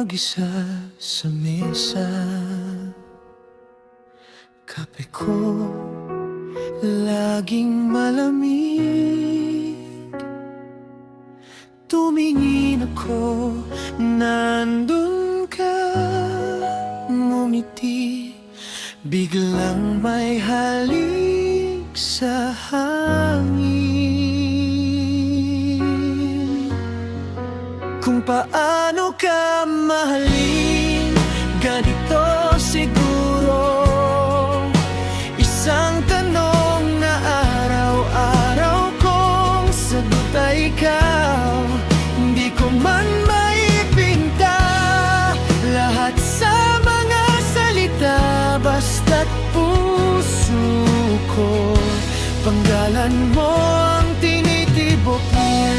mag-isa sa mesa. Kape ko laging malamig. Tumingin ako, nandun ka, ngumiti. Biglang may halik sa hangin. Kung paano ka mahalin, ganito siguro. Isang tanong na araw-araw kong sagot ay ikaw. Hindi ko man maipinta lahat sa mga salita, basta't puso ko, panggalan mo ang tinitibok niya.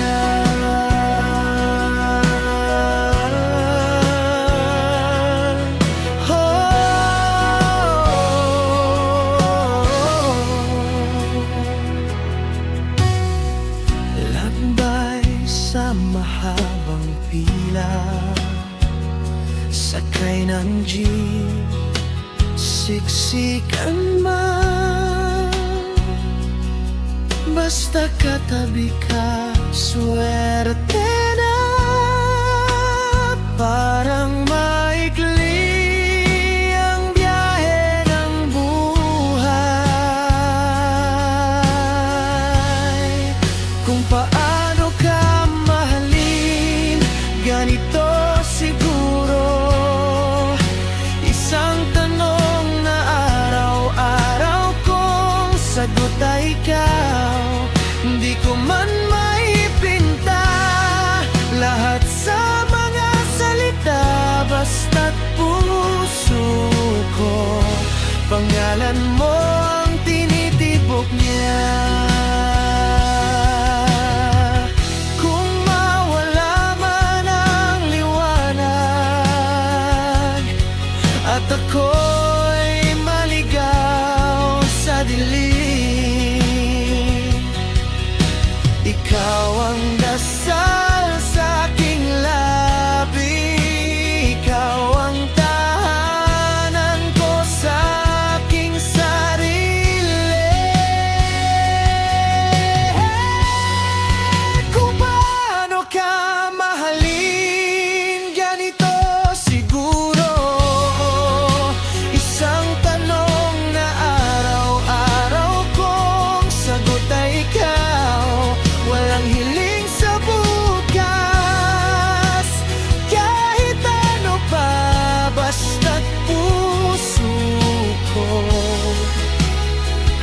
Sa mahabang pila, sakay ng jeep, siksikan man. Basta katabi ka, swerte na. Parang maikli ang biyahe ng buhay. Kung paano ka ganito siguro. Isang tanong na araw-araw kong sagot ay ikaw. Hindi ko man maipinta lahat sa mga salita, basta't puso ko, pangalan mo ang tinitibok niya. At ako'y maligaw sa dilim. Ikaw ang dasal sa aking labi. Ikaw ang tahanan ko sa aking sarili. Kung paano ka mahalin, ganito siguro.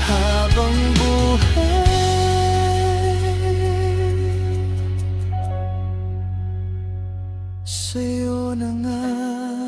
Habang buhay, sa'yo na nga.